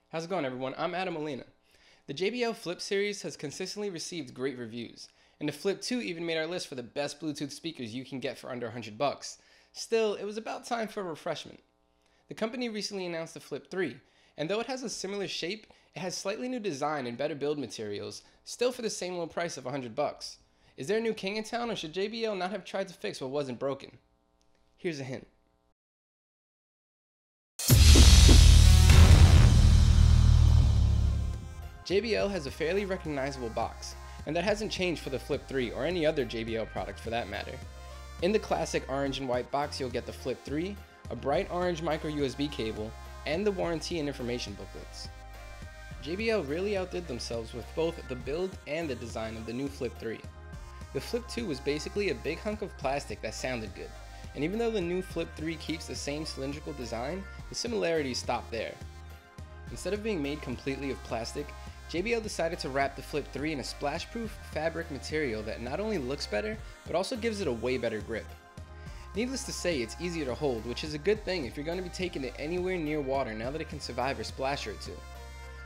How's it going, everyone? I'm Adam Molina. The JBL Flip series has consistently received great reviews, and the Flip 2 even made our list for the best Bluetooth speakers you can get for under $100. Still, it was about time for a refreshment. The company recently announced the Flip 3, and though it has a similar shape, it has slightly new design and better build materials, still for the same low price of $100. Is there a new king in town, or should JBL not have tried to fix what wasn't broken? Here's a hint. JBL has a fairly recognizable box, and that hasn't changed for the Flip 3 or any other JBL product for that matter. In the classic orange and white box, you'll get the Flip 3, a bright orange micro USB cable, and the warranty and information booklets. JBL really outdid themselves with both the build and the design of the new Flip 3. The Flip 2 was basically a big hunk of plastic that sounded good, and even though the new Flip 3 keeps the same cylindrical design, the similarities stop there. Instead of being made completely of plastic, JBL decided to wrap the Flip 3 in a splash-proof fabric material that not only looks better, but also gives it a way better grip. Needless to say, it's easier to hold, which is a good thing if you're going to be taking it anywhere near water now that it can survive a splash or two.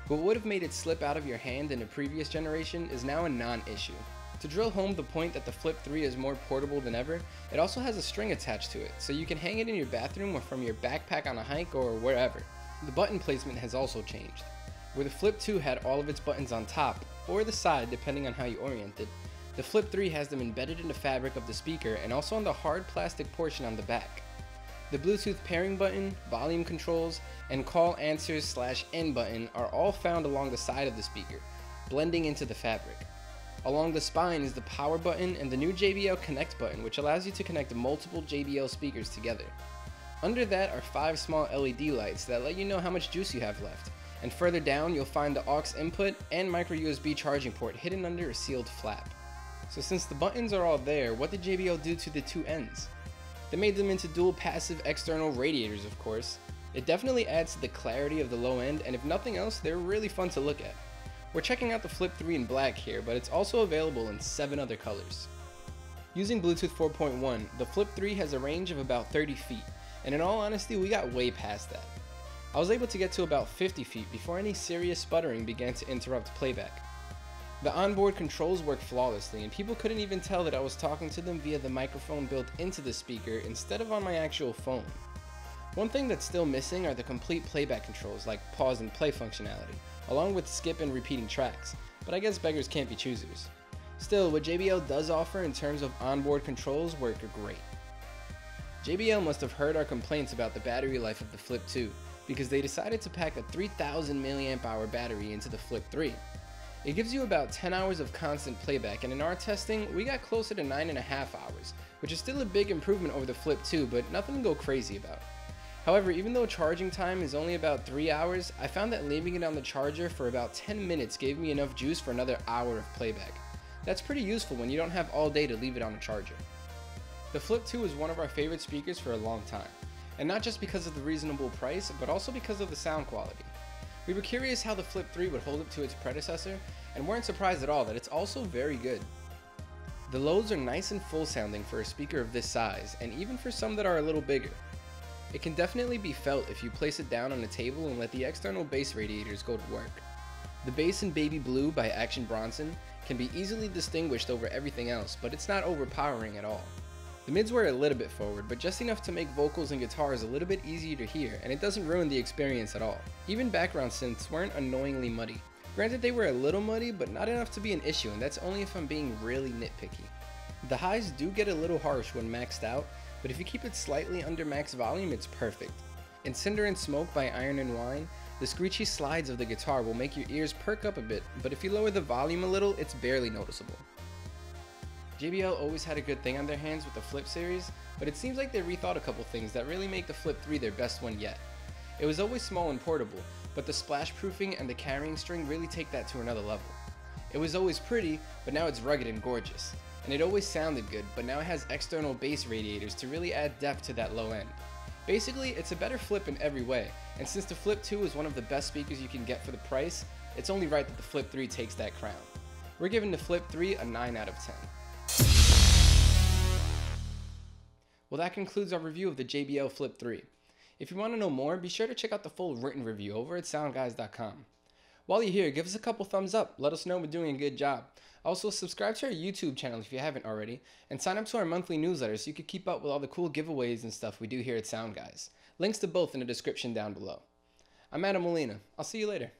What would have made it slip out of your hand in a previous generation is now a non-issue. To drill home the point that the Flip 3 is more portable than ever, it also has a string attached to it, so you can hang it in your bathroom or from your backpack on a hike or wherever. The button placement has also changed. Where the Flip 2 had all of its buttons on top, or the side depending on how you orient it, the Flip 3 has them embedded in the fabric of the speaker and also on the hard plastic portion on the back. The Bluetooth pairing button, volume controls, and call answers / end button are all found along the side of the speaker, blending into the fabric. Along the spine is the power button and the new JBL Connect button, which allows you to connect multiple JBL speakers together. Under that are 5 small LED lights that let you know how much juice you have left. And further down, you'll find the aux input and micro USB charging port hidden under a sealed flap. So since the buttons are all there, what did JBL do to the two ends? They made them into dual passive external radiators, of course. It definitely adds to the clarity of the low end, and if nothing else, they're really fun to look at. We're checking out the Flip 3 in black here, but it's also available in 7 other colors. Using Bluetooth 4.1, the Flip 3 has a range of about 30 feet, and in all honesty, we got way past that. I was able to get to about 50 feet before any serious sputtering began to interrupt playback. The onboard controls work flawlessly, and people couldn't even tell that I was talking to them via the microphone built into the speaker instead of on my actual phone. One thing that's still missing are the complete playback controls like pause and play functionality, along with skip and repeating tracks, but I guess beggars can't be choosers. Still, what JBL does offer in terms of onboard controls work great. JBL must have heard our complaints about the battery life of the Flip 2, because they decided to pack a 3000 mAh battery into the Flip 3. It gives you about 10 hours of constant playback, and in our testing, we got closer to 9.5 hours, which is still a big improvement over the Flip 2, but nothing to go crazy about. However, even though charging time is only about 3 hours, I found that leaving it on the charger for about 10 minutes gave me enough juice for another hour of playback. That's pretty useful when you don't have all day to leave it on a charger. The Flip 2 is one of our favorite speakers for a long time. And not just because of the reasonable price, but also because of the sound quality. We were curious how the Flip 3 would hold up to its predecessor, and weren't surprised at all that it's also very good. The lows are nice and full sounding for a speaker of this size, and even for some that are a little bigger. It can definitely be felt if you place it down on a table and let the external bass radiators go to work. The bass in Baby Blue by Action Bronson can be easily distinguished over everything else, but it's not overpowering at all. The mids were a little bit forward, but just enough to make vocals and guitars a little bit easier to hear, and it doesn't ruin the experience at all. Even background synths weren't annoyingly muddy. Granted, they were a little muddy, but not enough to be an issue, and that's only if I'm being really nitpicky. The highs do get a little harsh when maxed out, but if you keep it slightly under max volume, it's perfect. In Cinder and Smoke by Iron and Wine, the screechy slides of the guitar will make your ears perk up a bit, but if you lower the volume a little, it's barely noticeable. JBL always had a good thing on their hands with the Flip series, but it seems like they rethought a couple things that really make the Flip 3 their best one yet. It was always small and portable, but the splash proofing and the carrying string really take that to another level. It was always pretty, but now it's rugged and gorgeous. And it always sounded good, but now it has external bass radiators to really add depth to that low end. Basically, it's a better Flip in every way, and since the Flip 2 is one of the best speakers you can get for the price, it's only right that the Flip 3 takes that crown. We're giving the Flip 3 a 9 out of 10. Well, that concludes our review of the JBL Flip 3. If you want to know more, be sure to check out the full written review over at SoundGuys.com. While you're here, give us a couple thumbs up. Let us know we're doing a good job. Also, subscribe to our YouTube channel if you haven't already, and sign up to our monthly newsletter so you can keep up with all the cool giveaways and stuff we do here at SoundGuys. Links to both in the description down below. I'm Adam Molina. I'll see you later.